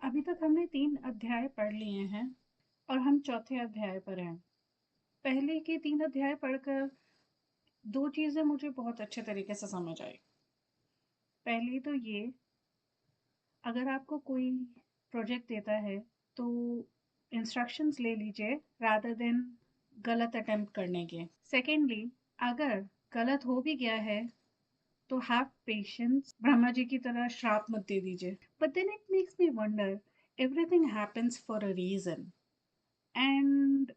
अभी तक हमने 3 अध्याय पढ़ लिए हैं और हम चौथे अध्याय पर हैं। पहले के 3 अध्याय पढ़कर 2 चीज़ें मुझे बहुत अच्छे तरीके से समझ आई। पहली तो ये, अगर आपको कोई प्रोजेक्ट देता है तो इंस्ट्रक्शंस ले लीजिए रादर देन गलत अटेम्प्ट करने के। सेकेंडली, अगर गलत हो भी गया है तो हैव पेशेंस, ब्रह्मा जी की तरह श्राप मत दे दीजिए। But then it makes me wonder, everything happens for a reason and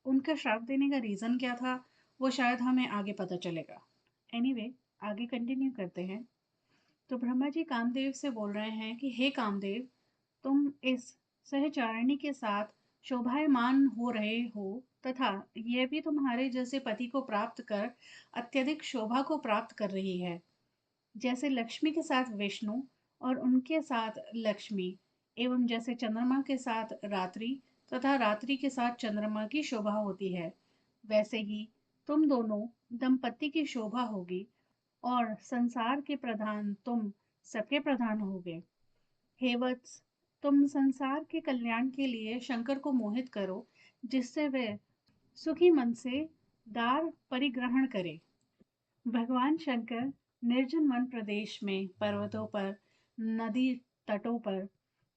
उनका श्राप देने का रीज़न क्या था वो शायद हमें आगे पता चलेगा। एनीवे, आगे कंटिन्यू करते हैं। तो ब्रह्मा जी कामदेव से बोल रहे हैं कि हे कामदेव, तुम इस सहचारिणी के साथ शोभायमान हो रहे हो तथा यह भी तुम्हारे जैसे पति को प्राप्त कर अत्यधिक शोभा को प्राप्त कर रही है। जैसे लक्ष्मी के साथ विष्णु और उनके साथ लक्ष्मी, एवं जैसे चंद्रमा के साथ रात्रि तथा रात्रि के साथ चंद्रमा की शोभा होती है, वैसे ही तुम दोनों दंपति की शोभा होगी और संसार के प्रधान तुम सबके प्रधान होगे। हे वत्स, तुम संसार के कल्याण के लिए शंकर को मोहित करो, जिससे वे सुखी मन से दार परिग्रहण करे। भगवान शंकर निर्जन वन प्रदेश में, पर्वतों पर, नदी तटों पर,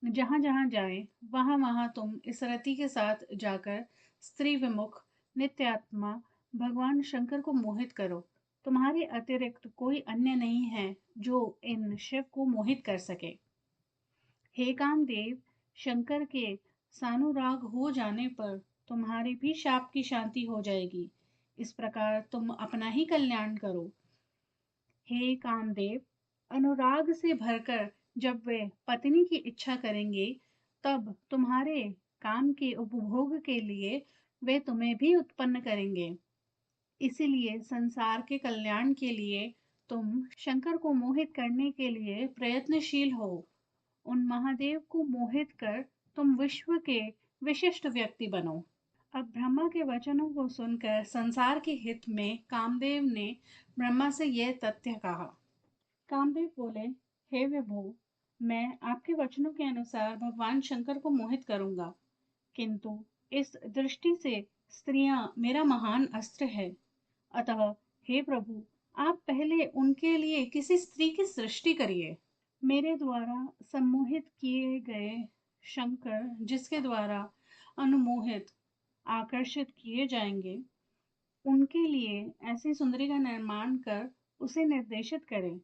जहाँ जहाँ जाए वहाँ वहाँ तुम इस रति के साथ जाकर स्त्री विमुख नित्यात्मा भगवान शंकर को मोहित करो। तुम्हारे अतिरिक्त कोई अन्य नहीं है जो इन शिव को मोहित कर सके। हे कामदेव, शंकर के सानुराग हो जाने पर तुम्हारे भी शाप की शांति हो जाएगी। इस प्रकार तुम अपना ही कल्याण करो। हे कामदेव, अनुराग से भरकर जब वे पत्नी की इच्छा करेंगे, तब तुम्हारे काम के उपभोग के लिए वे तुम्हें भी उत्पन्न करेंगे। इसीलिए संसार के कल्याण के लिए तुम शंकर को मोहित करने के लिए प्रयत्नशील हो। उन महादेव को मोहित कर तुम विश्व के विशिष्ट व्यक्ति बनो। अब ब्रह्मा के वचनों को सुनकर संसार के हित में कामदेव ने ब्रह्मा से यह तथ्य कहा। कामदेव बोले, हे विभु, मैं आपके वचनों के अनुसार भगवान शंकर को मोहित करूंगा, किंतु इस दृष्टि से स्त्रियां मेरा महान अस्त्र है। अतः हे प्रभु, आप पहले उनके लिए किसी स्त्री की सृष्टि करिए। मेरे द्वारा सम्मोहित किए गए शंकर जिसके द्वारा अनुमोहित आकर्षित किए जाएंगे, उनके लिए ऐसी सुंदरी का निर्माण कर उसे निर्देशित करें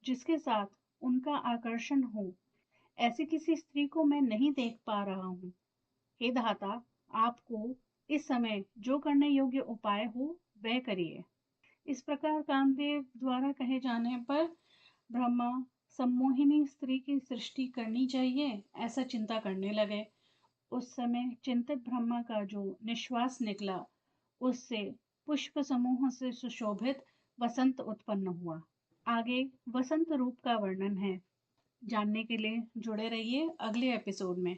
जिसके साथ उनका आकर्षण हो। ऐसी किसी स्त्री को मैं नहीं देख पा रहा हूँ। हे धाता, आपको इस समय जो करने योग्य उपाय हो वह करिए। इस प्रकार कामदेव द्वारा कहे जाने पर ब्रह्मा सम्मोहिनी स्त्री की सृष्टि करनी चाहिए ऐसा चिंता करने लगे। उस समय चिंतित ब्रह्मा का जो निश्वास निकला, उससे पुष्प समूह से सुशोभित वसंत उत्पन्न हुआ। आगे वसंत रूप का वर्णन है। जानने के लिए जुड़े रहिए अगले एपिसोड में।